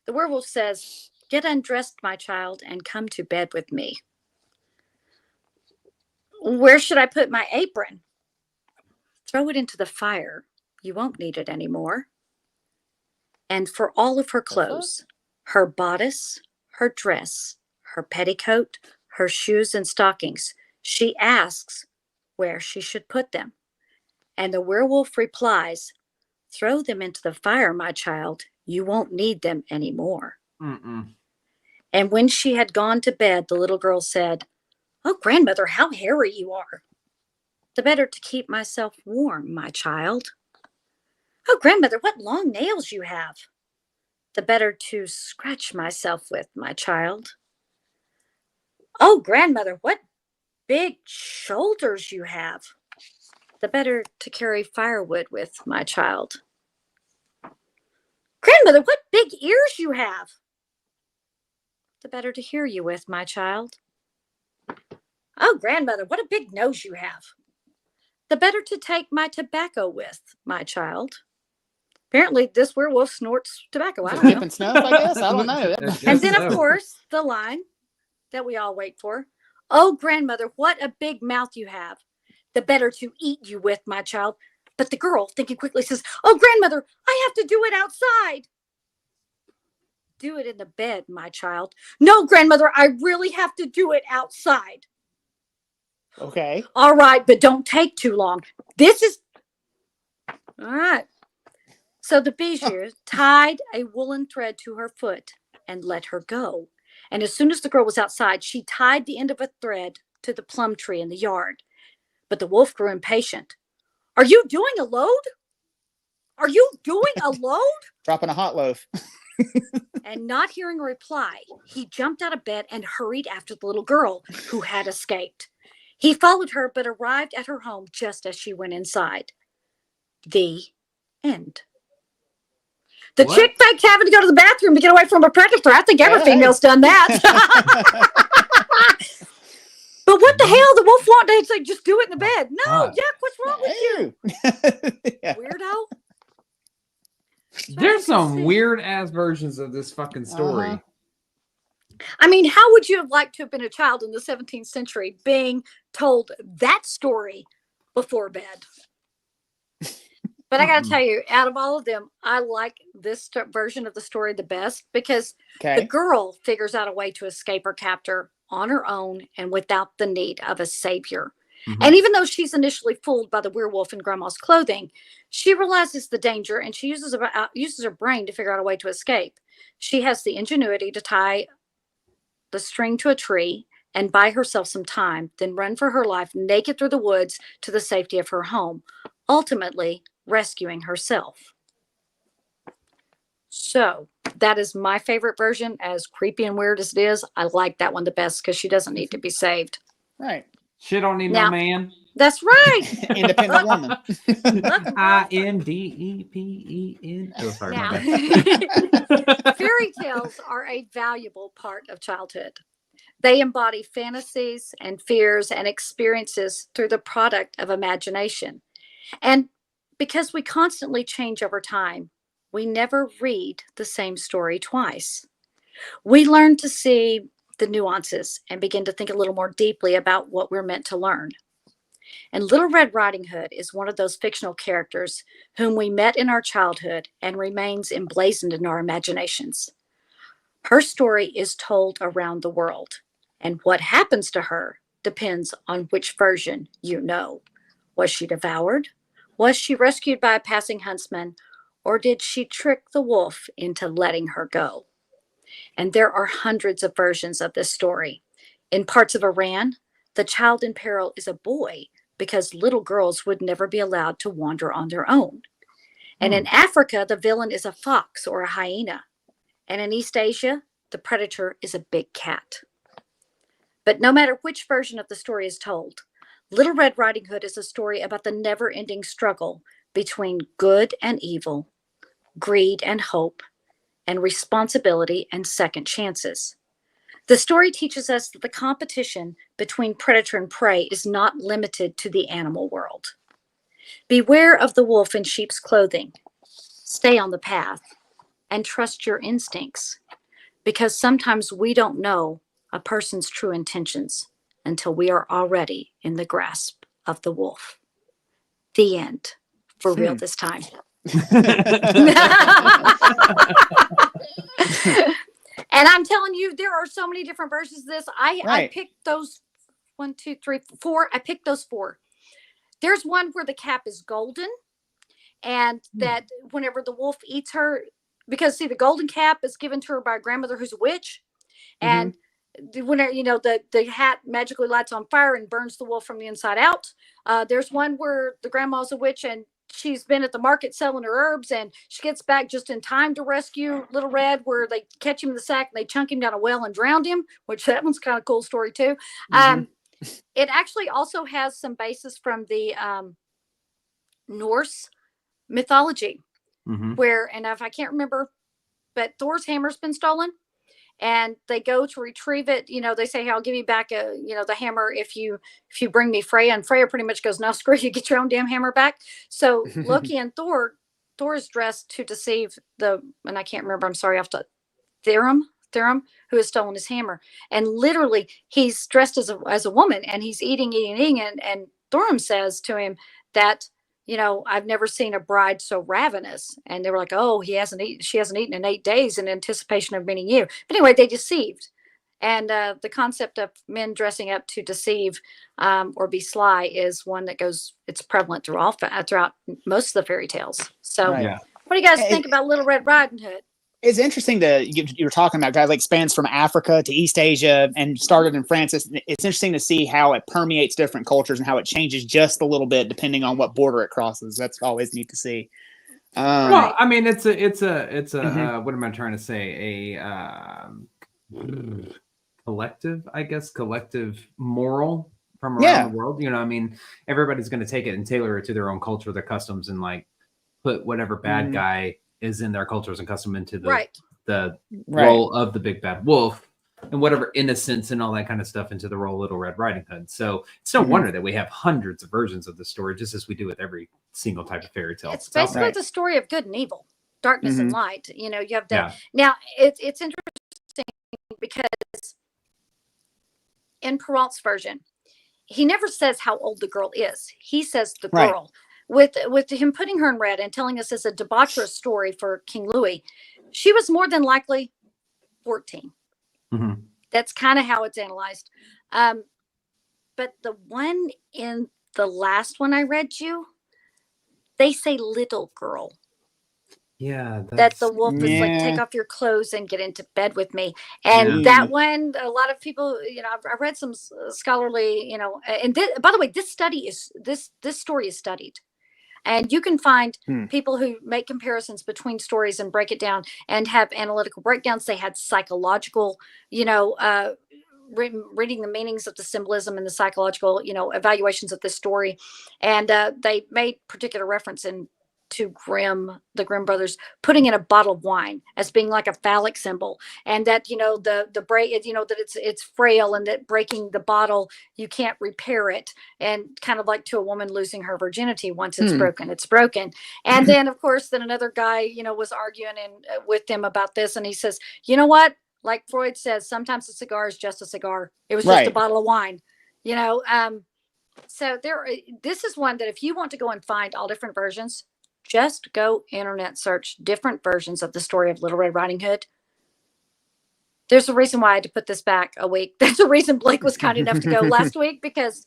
the werewolf says, "Get undressed, my child, and come to bed with me." Where should I put my apron? Throw it into the fire. You won't need it anymore. And for all of her clothes, her bodice, her dress, her petticoat, her shoes and stockings, she asks where she should put them. And the werewolf replies, "Throw them into the fire, my child. You won't need them anymore." Mm-mm. And when she had gone to bed, the little girl said, "Oh, grandmother, how hairy you are." "The better to keep myself warm, my child." "Oh, grandmother, what long nails you have." "The better to scratch myself with, my child." "Oh, grandmother, what big shoulders you have." "The better to carry firewood with, my child." "Grandmother, what big ears you have." "The better to hear you with, my child." "Oh, grandmother, what a big nose you have." "The better to take my tobacco with, my child." Apparently, this werewolf snorts tobacco. I don't know. Dipping snuff, I guess. I don't know. And then, of So- course, the line that we all wait for. "Oh, grandmother, what a big mouth you have. The better to eat you with, my child." But the girl, thinking quickly, says, "Oh, grandmother, I have to do it outside." "Do it in the bed, my child." "No, grandmother, I really have to do it outside." Okay. All right, but don't take too long. This is all right. So the Bijou tied a woolen thread to her foot and let her go. And as soon as the girl was outside, she tied the end of a thread to the plum tree in the yard. But the wolf grew impatient. Are you doing a load? Are you doing a load? Dropping a hot loaf. And not hearing a reply, he jumped out of bed and hurried after the little girl who had escaped. He followed her, but arrived at her home just as she went inside. The end. The What? chick faked having to go to the bathroom to get away from a predator. I think every female's done that. But what the hell? The wolf wanted to say, just do it in the bed. No, Jack, what's wrong with you? Yeah. Weirdo. There's some weird ass versions of this fucking story. Uh-huh. I mean, how would you have liked to have been a child in the 17th century being told that story before bed? But I got to tell you, out of all of them, I like this version of the story the best because the girl figures out a way to escape her captor on her own and without the need of a savior. Mm-hmm. And even though she's initially fooled by the werewolf in grandma's clothing, she realizes the danger and she uses her brain to figure out a way to escape. She has the ingenuity to tie the string to a tree and buy herself some time, then run for her life naked through the woods to the safety of her home, ultimately rescuing herself. So that is my favorite version. As creepy and weird as it is, I like that one the best because she doesn't need to be saved. Right. She don't need Now, no man. That's right. Independent woman. INDEPEN. Oh, sorry. Now, My bad. fairy tales are a valuable part of childhood. They embody fantasies and fears and experiences through the product of imagination. And because we constantly change over time, we never read the same story twice. We learn to see the nuances and begin to think a little more deeply about what we're meant to learn. And Little Red Riding Hood is one of those fictional characters whom we met in our childhood and remains emblazoned in our imaginations. Her story is told around the world, and what happens to her depends on which version you know. Was she devoured? Was she rescued by a passing huntsman? Or did she trick the wolf into letting her go? And there are hundreds of versions of this story. In parts of Iran, the child in peril is a boy because little girls would never be allowed to wander on their own. And in Africa, the villain is a fox or a hyena. And in East Asia, the predator is a big cat. But no matter which version of the story is told, Little Red Riding Hood is a story about the never-ending struggle between good and evil, greed and hope, and responsibility and second chances. The story teaches us that the competition between predator and prey is not limited to the animal world. Beware of the wolf in sheep's clothing. Stay on the path and trust your instincts, because sometimes we don't know a person's true intentions until we are already in the grasp of the wolf. The end. For real this time. And I'm telling you, there are so many different versions of this. I picked those 1, 2, 3, 4. I picked those 4. There's one where the cap is golden, and that whenever the wolf eats her, because see, the golden cap is given to her by a grandmother who's a witch, and whenever the hat magically lights on fire and burns the wolf from the inside out. There's one where the grandma's a witch and she's been at the market selling her herbs, and she gets back just in time to rescue Little Red, where they catch him in the sack and they chunk him down a well and drowned him, which that one's kind of cool story too. It actually also has some basis from the Norse mythology, where, and if I can't remember, but Thor's hammer's been stolen. And they go to retrieve it. They say, hey, I'll give you back the hammer if you bring me Freya. And Freya pretty much goes, no, screw you, get your own damn hammer back. So Loki and Thor is dressed to deceive and I can't remember, I'm sorry, after Therum, who has stolen his hammer. And literally he's dressed as a woman, and he's eating. And Thorum says to him that, I've never seen a bride so ravenous. And they were like, oh, she hasn't eaten in 8 days in anticipation of meeting you. But anyway, they deceived. And the concept of men dressing up to deceive or be sly is one that it's prevalent throughout most of the fairy tales. So Right. Yeah. what do you guys And think about Little Red Riding Hood? It's interesting that you were talking about guys like spans from Africa to East Asia and started in France. It's interesting to see how it permeates different cultures and how it changes just a little bit depending on what border it crosses. That's always neat to see. Well, I mean, it's a Mhm. what am I trying to say? Collective moral from around Yeah. the world. You know, I mean, everybody's going to take it and tailor it to their own culture, their customs, and like put whatever bad Mhm. guy is in their cultures and custom into the Right. the Right. role of the big bad wolf, and whatever innocence and all that kind of stuff into the role of Little Red Riding Hood. So it's no Mhm. wonder that we have hundreds of versions of the story, just as we do with every single type of fairy tale. It's It's out basically there. the story of good and evil, darkness and Mhm. light. You know, you have the Yeah. now it's interesting because in Perrault's version, he never says how old the girl is. He says the Right. girl. With him putting her in red and telling us it's a debaucherous story for King Louis, she was more than likely 14. Mhm. That's kind of how it's analyzed. But the one in the last one I read you, they say little girl. Yeah, That that's the wolf is like, take Yeah. off your clothes and get into bed with me. And Yeah. that one, a lot of people, you know, I read some scholarly, you know, and by the way, this story is studied. And you can find Hmm. people who make comparisons between stories and break it down and have analytical breakdowns. They had psychological, you know, reading the meanings of the symbolism and the psychological, you know, evaluations of this story. And they made particular reference to the Grimm brothers putting in a bottle of wine as being like a phallic symbol, and that, you know, the break, you know, that it's frail, and that breaking the bottle, you can't repair it, and kind of like to a woman losing her virginity, once it's broken, it's broken. And then of course, then another guy, you know, was arguing with them about this, and he says, you know what? Like Freud says, sometimes a cigar is just a cigar. It was just a Right. bottle of wine, you know. So this is one that if you want to go and find all different versions, just go internet search different versions of the story of Little Red Riding Hood. There's a reason why I had to put this back a week. That's the reason Blake was kind enough to go last week, because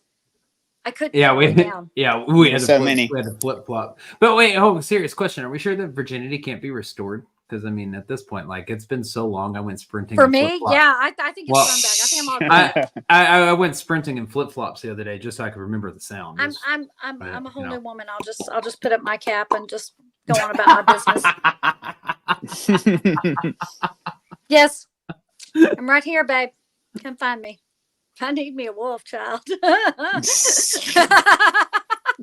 I couldn't Yeah, narrow it down. we There's had so many. we had to flip flop. But wait, serious question: are we sure that virginity can't be restored? Because I mean, at this point, like, it's been so long. I went sprinting. For and me, flip-flop. yeah, I think it's Well, run back. I think I'm all good. I went sprinting in flip flops the other day just so I could remember the sound. I'm Yeah, a whole you new know. woman. I'll just put up my cap and just go on about my business. Yes, I'm right here, babe. Come find me. I need me a wolf, child.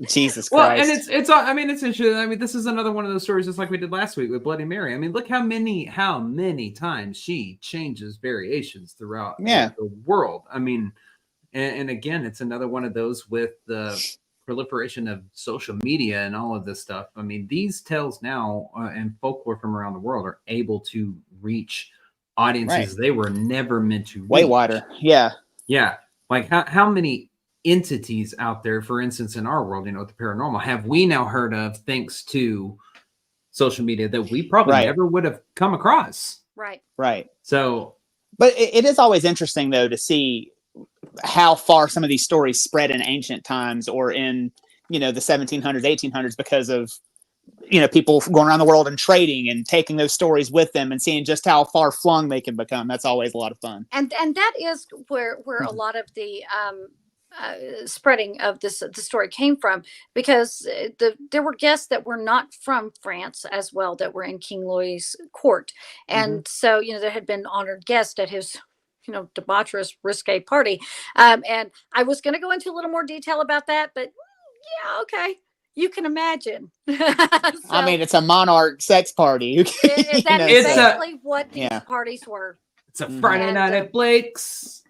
Jesus Well, and Christ. it's I mean, it's interesting. I mean, this is another one of those stories, just like we did last week with Bloody Mary. I mean, look how many times she changes variations throughout Yeah. the world. I mean, and again, it's another one of those with the proliferation of social media and all of this stuff. I mean, these tales now and folklore from around the world are able to reach audiences they were never meant to reach. Way wider. Yeah. Yeah. Like how many entities out there, for instance, in our world, you know, with the paranormal, have we now heard of thanks to social media that we probably never would have come across? Right. Right. So, but it is always interesting, though, to see how far some of these stories spread in ancient times or in, you know, the 1700s, 1800s, because of, you know, people going around the world and trading and taking those stories with them and seeing just how far flung they can become. That's always a lot of fun. And that is where a lot of the spreading of the story came from, because there were guests that were not from France as well that were in King Louis's court, and so, you know, there had been honored guests at his, you know, debaucherous, risque party, and I was going to go into a little more detail about that, but yeah, okay. You can imagine. So, I mean, it's a monarch sex party. That is basically what these parties were. It's a Friday night at Blake's.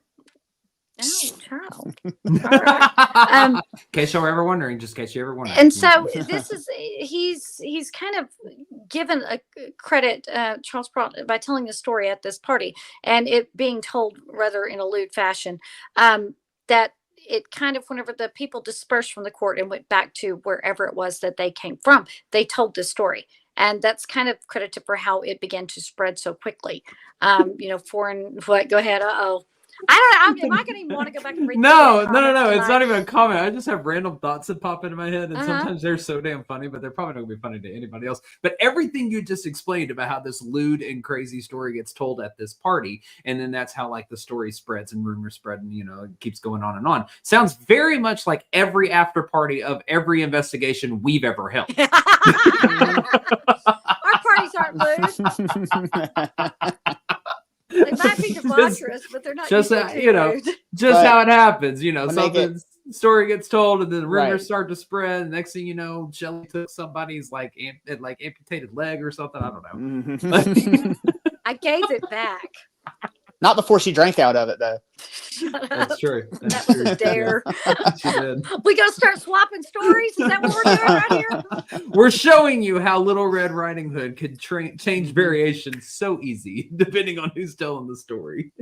Oh, child. In case you're ever wondering, And so this is, he's kind of given a credit, Charles Perrault, by telling the story at this party, and it being told rather in a lewd fashion, that it kind of, whenever the people dispersed from the court and went back to wherever it was that they came from, they told this story. And that's kind of credited for how it began to spread so quickly. Foreign, what, go ahead. Uh-oh. I don't know. Am I going to even want to go back and read No. the comments It's not tonight? even a comment. I just have random thoughts that pop into my head, and Uh-huh. sometimes they're so damn funny, but they're probably not going to be funny to anybody else. But everything you just explained about how this lewd and crazy story gets told at this party, and then that's how like the story spreads and rumors spread, and it keeps going on and on. Sounds very much like every after party of every investigation we've ever held. Our parties aren't lewd. They might be debaucherous, but they're not just usually too lewd. just But how it happens. when Something story gets told, and then rumors Right. start to spread. Next thing you know, Shelly took somebody's like amputated leg or something. I don't know. I gave it back. Not before she drank out of it, though. Shut That's up. true. That was a dare. She did. We gonna start swapping stories? Is that what we're doing right here? We're showing you how Little Red Riding Hood could change variations so easy depending on who's telling the story.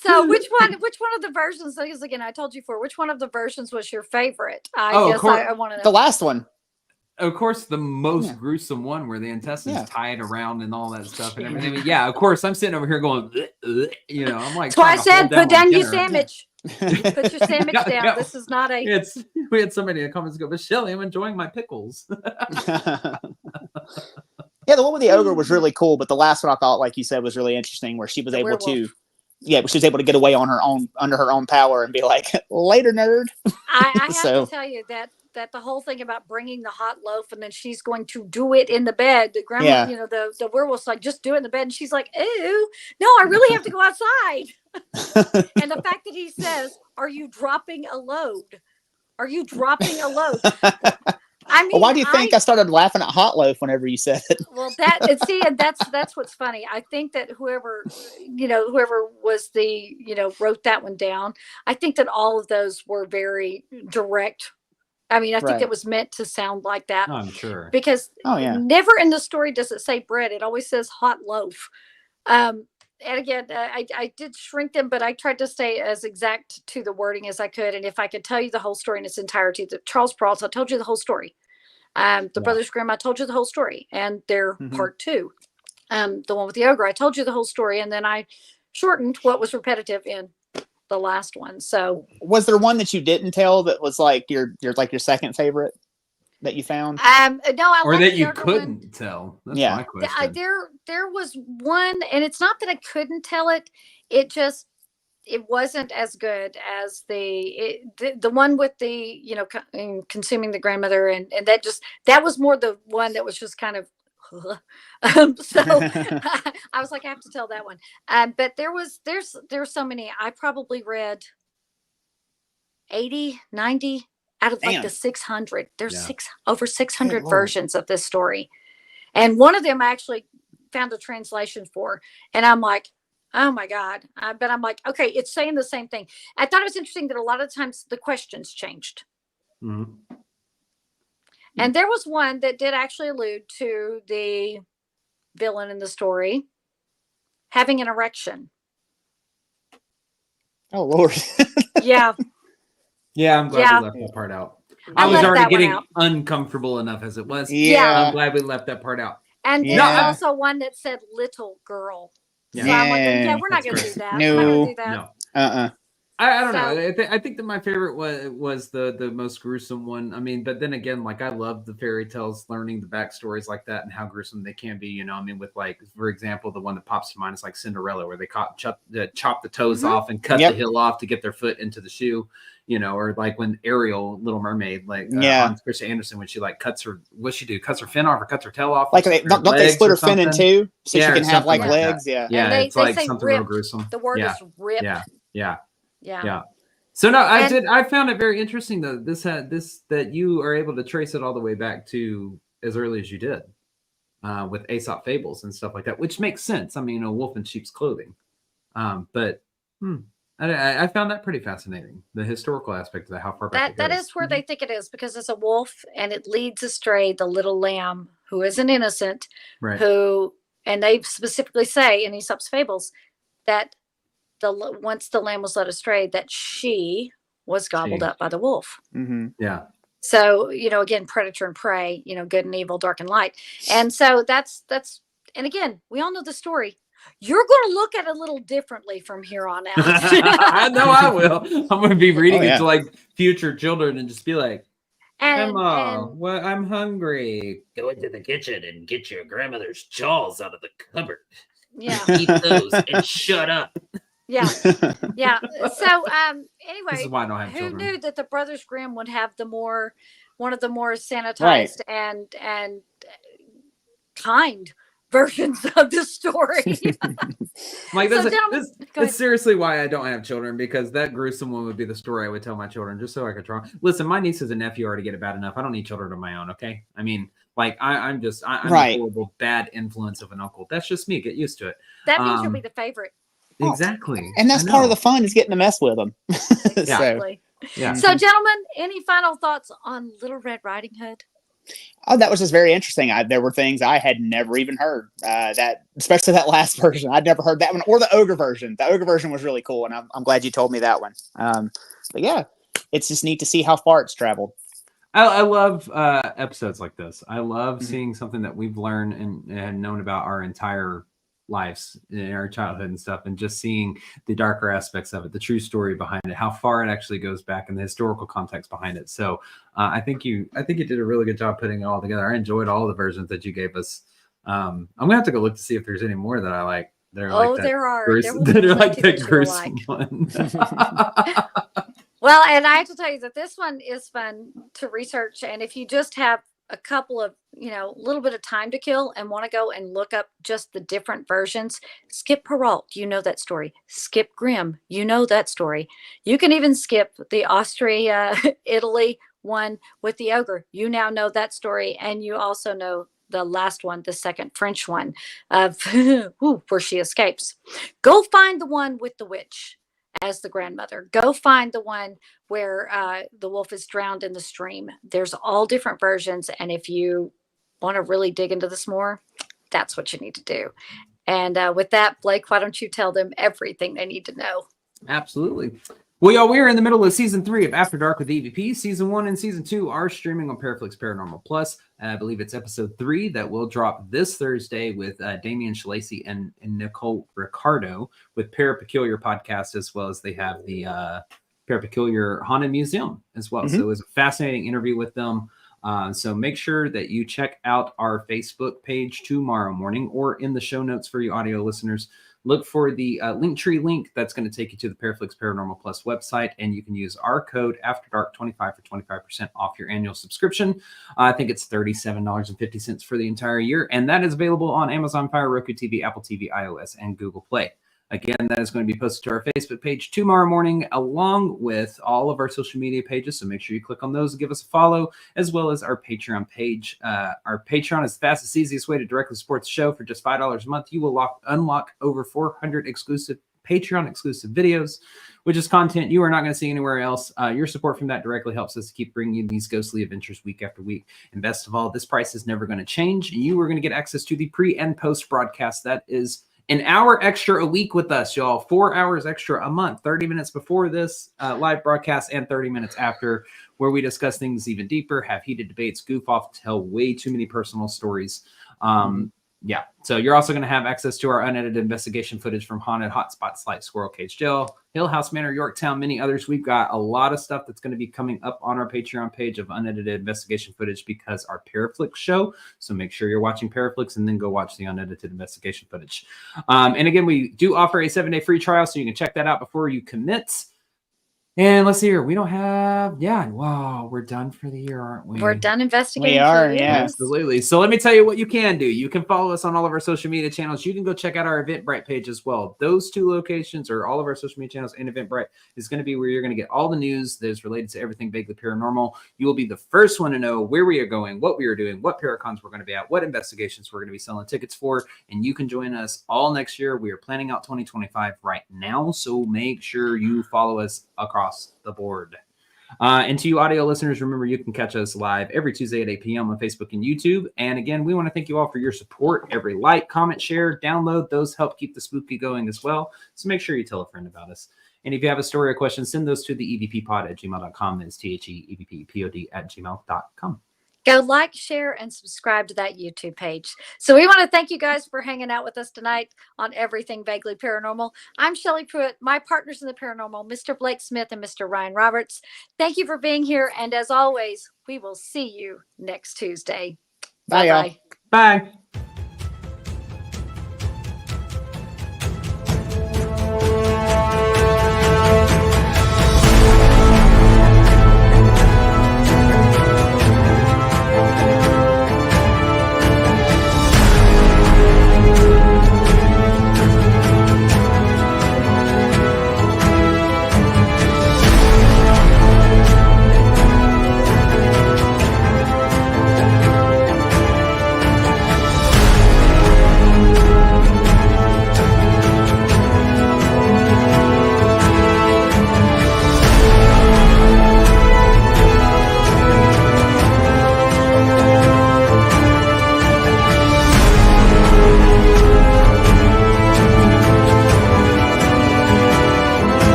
So which one of the versions, because again, I told you before, which one of the versions was your favorite? I Oh, of guess course. I want to know. The last one. Of course, the most Yeah. gruesome one where the intestines Yeah. tied around and all that stuff and everything. But yeah, of course, I'm sitting over here going, I'm like, That's why I trying to said, hold put down my your dinner. sandwich. Put your sandwich Yeah, down. yeah. This is not a. We had somebody in the comments go, but Shelly, I'm enjoying my pickles. Yeah, the one with the ogre was really cool, but the last one I thought, like you said, was really interesting, where she was The able to, werewolf. where she was able to get away on her own, under her own power, and be like, "Later, nerd." I have So- to tell you that the whole thing about bringing the hot loaf and then she's going to do it in the bed. The grandma, Yeah. the werewolf's like, just do it in the bed, and she's like, ew, no, I really have to go outside. And the fact that he says, "Are you dropping a load? Are you dropping a load?" I mean, Well, why do you think I started laughing at Hot Loaf whenever you said it? Well, and that's what's funny. I think that whoever was the, wrote that one down, I think that all of those were very direct. I mean, I think Right. it was meant to sound like that, I'm sure. because Oh, yeah. never in the story does it say bread. It always says hot loaf. And again, I did shrink them, but I tried to stay as exact to the wording as I could. And if I could tell you the whole story in its entirety, the Charles Perrault, I told you the whole story. The Yeah. Brothers Grimm, I told you the whole story, and their Mhm. part two. The one with the ogre, I told you the whole story, and then I shortened what was repetitive in the last one. So, Was there one that you didn't tell that was like your second favorite that you found? no, I Or liked that the you ogre couldn't one. tell. That's Yeah. my question. There was one, and it's not that I couldn't tell it. It wasn't as good as the one with the consuming the grandmother, and that was more the one that was just kind of so I was like, I have to tell that one. But there's so many. I probably read 80, 90 out of like Damn. the 600. There's Yeah. over 600 Good Lord. versions of this story, and one of them I actually found a translation for, and I'm like, oh my God. But I'm like, okay, it's saying the same thing. I thought it was interesting that a lot of times the questions changed. Mhm. And there was one that did actually allude to the villain in the story having an erection. Oh, Lord. Yeah. Yeah, I'm glad Yeah. we left that part out. I I was left already that one getting out. uncomfortable enough as it was. Yeah. I'm glad we left that part out. And there's Yeah. also one that said little girl. Yeah. So I'm like, Yeah, yeah, we're not that's going to gross. do that. No. We're not going to do that. No. Uh-uh. I don't So- know. I think that my favorite was the most gruesome one. I mean, but then again, like I love the fairy tales, learning the backstories like that and how gruesome they can be. I mean, with like, for example, the one that pops to mind is like Cinderella, where they chop the toes Mhm. off and cut Yep. the heel off to get their foot into the shoe. Or like when Ariel, Little Mermaid, like Yeah. Hans Christian Andersen, when she like cuts her, what's she do? Cuts her fin off or cuts her tail off? Like, or don't they legs split or her fin in something? two so Yeah, she or can have something like like legs? Yeah. Yeah, And it's like say something real ripped. gruesome. The word yeah. is ripped. Yeah. Yeah. Yeah. Yeah. So no, And- I found it very interesting though. That you are able to trace it all the way back to as early as you did, with Aesop fables and stuff like that, which makes sense. I mean, a wolf in sheep's clothing. But I found that pretty fascinating. The historical aspect of that, how far back That it goes. is where they think it is, because it's a wolf and it leads astray the little lamb who is an innocent, Right. and they specifically say in Aesop's fables that once the lamb was led astray, that she was gobbled She. up by the wolf. Mm-hmm. Yeah. So, again, predator and prey, good and evil, dark and light. And so that's, and again, we all know the story. You're going to look at it a little differently from here on out. I know I will. I'm going to be reading it yeah. to like future children and just be like, And, Grandma, well, I'm hungry. Go into the kitchen and get your grandmother's jaws out of the cupboard. yeah, Eat those and shut up. yeah, yeah. So, anyway, This is why I don't have who children. knew that the Brothers Grimm would have one of the more sanitized and kind versions of the story. Like So, this, gentlemen, this go is ahead. seriously why I don't have children, because that gruesome one would be the story I would tell my children just so I could try. Listen, my nieces and nephew already get it bad enough. I don't need children of my own. Okay. I mean, like I'm Right. a horrible, bad influence of an uncle. That's just me. Get used to it. That means you'll be the favorite. Exactly. And that's I part of know. the fun is getting to mess with them. Exactly. Yeah. So, gentlemen, any final thoughts on Little Red Riding Hood? Oh, that was just very interesting. There were things I had never even heard. That, especially that last version, I'd never heard that one, or the ogre version. The ogre version was really cool, and I'm glad you told me that one. But yeah, it's just neat to see how far it's traveled. I love episodes like this. I love seeing something that we've learned and known about our entire lives in our childhood and stuff, and just seeing the darker aspects of it, the true story behind it, how far it actually goes back, and the historical context behind it. So I think you did a really good job putting it all together. I enjoyed all the versions that you gave us. I'm gonna have to go look to see if there's any more that I like. There are like that gruesome one. Well, and I have to tell you that this one is fun to research. And if you just have a couple of, a little bit of time to kill and want to go and look up just the different versions, skip Perrault, you know that story. Skip Grimm, you know that story. You can even skip the Austria, Italy one with the ogre. You now know that story. And you also know the last one, the second French one of where she escapes. Go find the one with the witch as the grandmother. Go find the one where the wolf is drowned in the stream. There's all different versions. And if you want to really dig into this more, that's what you need to do. And with that, Blake, why don't you tell them everything they need to know? Absolutely. Well, y'all, we are in the middle of season 3 of After Dark with EVP. Season 1 and season 2 are streaming on Paraflix Paranormal Plus. I believe it's episode 3 that will drop this Thursday with Damian Shalacy and Nicole Ricardo with Parapeculiar podcast, as well as they have the Parapeculiar Haunted Museum as well. So it was a fascinating interview with them. So make sure that you check out our Facebook page tomorrow morning, or in the show notes for you audio listeners. Look for the Linktree link that's going to take you to the Paraflix Paranormal Plus website, and you can use our code AFTERDARK25 for 25% off your annual subscription. I think it's $37.50 for the entire year, and that is available on Amazon Fire, Roku TV, Apple TV, iOS, and Google Play. Again, that is going to be posted to our Facebook page tomorrow morning, along with all of our social media pages. So make sure you click on those and give us a follow, as well as our Patreon page. Our Patreon is the fastest, easiest way to directly support the show. For just $5 a month, you will unlock over 400 Patreon exclusive videos, which is content you are not going to see anywhere else. Your support from that directly helps us to keep bringing you these ghostly adventures week after week. And best of all, this price is never going to change. You are going to get access to the pre and post broadcast. That is an hour extra a week with us, y'all. 4 hours extra a month, 30 minutes before this live broadcast and 30 minutes after, where we discuss things even deeper, have heated debates, goof off, tell way too many personal stories. Yeah. So you're also going to have access to our unedited investigation footage from haunted hotspots like Squirrel Cage Jail, Hill House Manor, Yorktown, many others. We've got a lot of stuff that's going to be coming up on our Patreon page of unedited investigation footage because our Paraflix show. So make sure you're watching Paraflix and then go watch the unedited investigation footage. And again, we do offer a 7-day free trial, so you can check that out before you commit. And let's see here. We don't have, wow, we're done for the year, aren't we? We're done investigating. We are, yeah. Absolutely. So let me tell you what you can do. You can follow us on all of our social media channels. You can go check out our Eventbrite page as well. Those two locations, or all of our social media channels and Eventbrite, is going to be where you're going to get all the news that is related to everything vaguely paranormal. You will be the first one to know where we are going, what we are doing, what Paracons we're going to be at, what investigations we're going to be selling tickets for, and you can join us all next year. We are planning out 2025 right now, so make sure you follow us across the board. And to you audio listeners, remember you can catch us live every Tuesday at 8 p.m. on Facebook and YouTube. And again, we want to thank you all for your support. Every like, comment, share, download, those help keep the spooky going as well. So make sure you tell a friend about us. And if you have a story or question, send those to the evppod@gmail.com. That's THEEVPPOD@gmail.com. Go like, share, and subscribe to that YouTube page. So we want to thank you guys for hanging out with us tonight on Everything Vaguely Paranormal. I'm Shelley Pruitt, my partners in the paranormal, Mr. Blake Smith and Mr. Ryan Roberts. Thank you for being here. And as always, we will see you next Tuesday. Bye, y'all. Bye-bye. Bye.